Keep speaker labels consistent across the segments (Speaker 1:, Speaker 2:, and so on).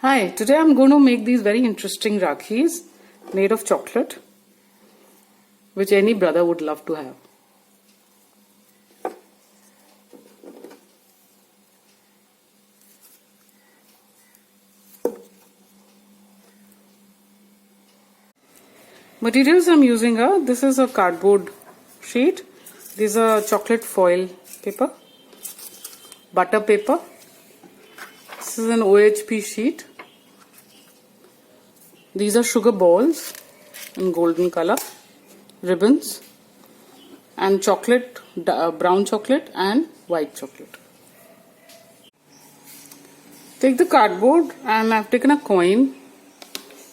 Speaker 1: Hi, today I'm going to make these very interesting rakhis made of chocolate, which any brother would love to have. Materials I'm using are, this is a cardboard sheet, these are chocolate foil paper, butter paper, this is an OHP sheet, these are sugar balls in golden color, ribbons, and chocolate, brown chocolate and white chocolate. Take the cardboard and I've taken a coin,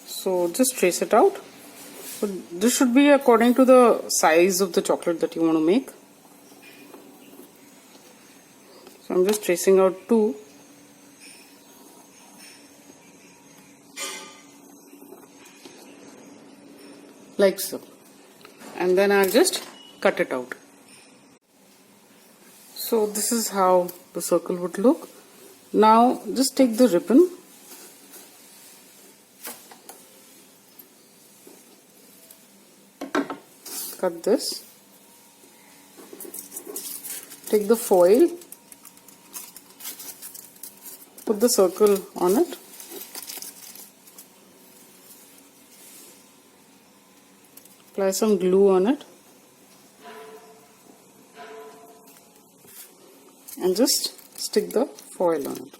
Speaker 1: so just trace it out. So this should be according to the size of the chocolate that you want to make. So I'm just tracing out two. Like so. And then I'll just cut it out. So this is how the circle would look. Now just take the ribbon. Cut this. Take the foil. Put the circle on it. Apply some glue on it. And just stick the foil on it.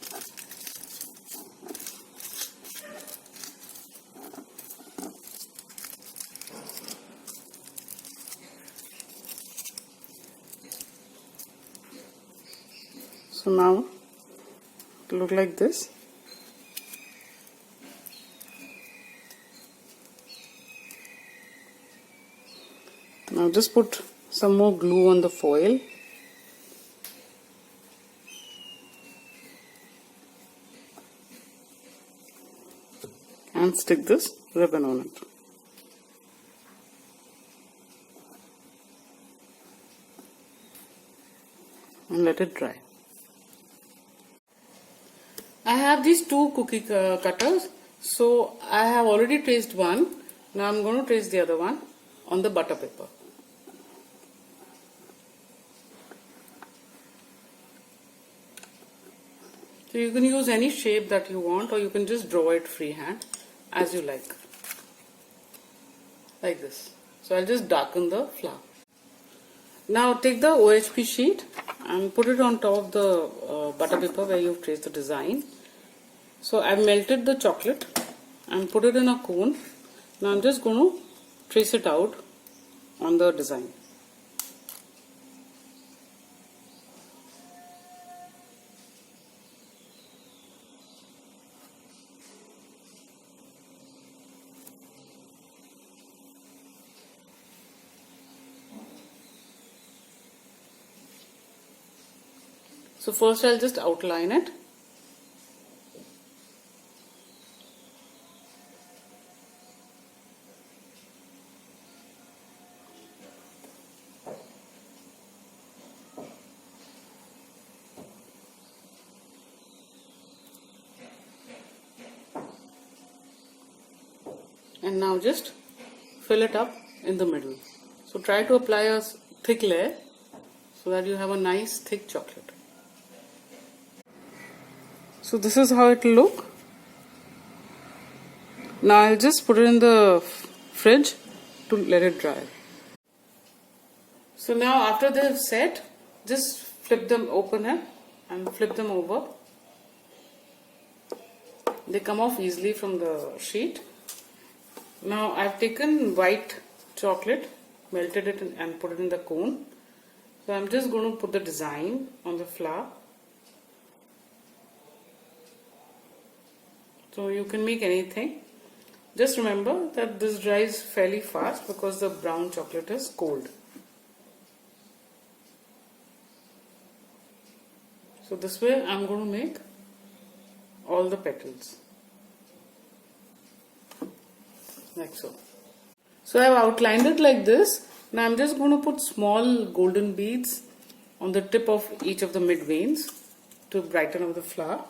Speaker 1: So now it will look like this. Now just put some more glue on the foil. And stick this ribbon on it. And let it dry. I have these two cookie cutters. So I have already traced one. Now I'm going to trace the other one on the butter paper. So you can use any shape that you want, or you can just draw it freehand as you like this. So I'll just darken the flower. Now take the OHP sheet and put it on top of the butter paper where you've traced the design. So I've melted the chocolate and put it in a cone. Now I'm just going to trace it out on the design. So first I'll just outline it. And now just fill it up in the middle. So try to apply a thick layer so that you have a nice thick chocolate. So this is how it will look. Now I'll just put it in the fridge to let it dry. So now after they've set, just flip them open it and flip them over. They come off easily from the sheet. Now I've taken white chocolate, melted it and put it in the cone. So I'm just going to put the design on the flower. So you can make anything. Just remember that this dries fairly fast because the brown chocolate is cold. So this way I'm going to make all the petals. Like so. So I've outlined it like this. Now I'm just going to put small golden beads on the tip of each of the mid veins to brighten up the flower.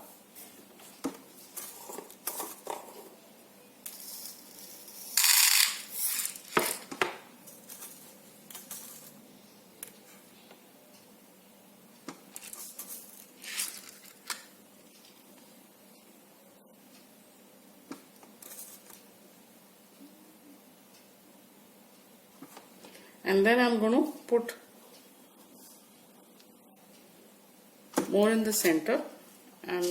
Speaker 1: and then I'm going to put more in the center, and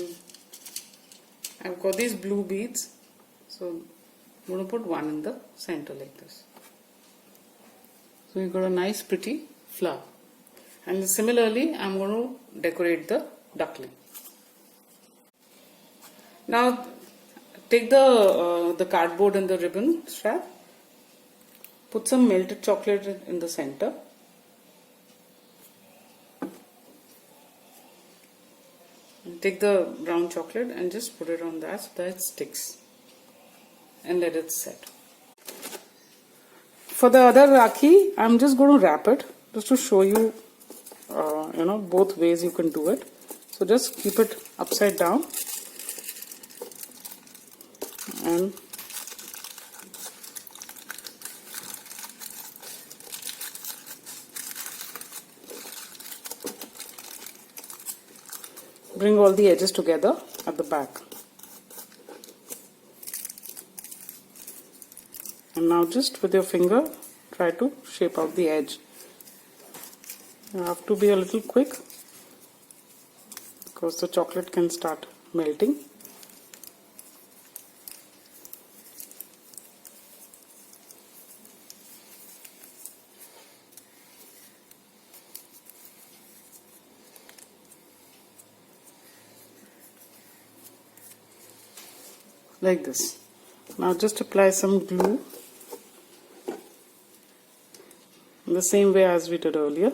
Speaker 1: I've got these blue beads, so I'm going to put one in the center like this. So you've got a nice pretty flower. And similarly I'm going to decorate the duckling. Now take the cardboard and the ribbon strap, put some melted chocolate in the center, and take the brown chocolate and just put it on that so that it sticks, and let it set. For the other Rakhi, I'm just going to wrap it just to show you both ways you can do it. So just keep it upside down and bring all the edges together at the back. And now just with your finger try to shape out the edge. You have to be a little quick because the chocolate can start melting. Like this. Now just apply some glue in the same way as we did earlier.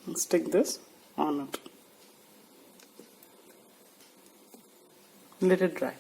Speaker 1: And stick this on it. Let it dry.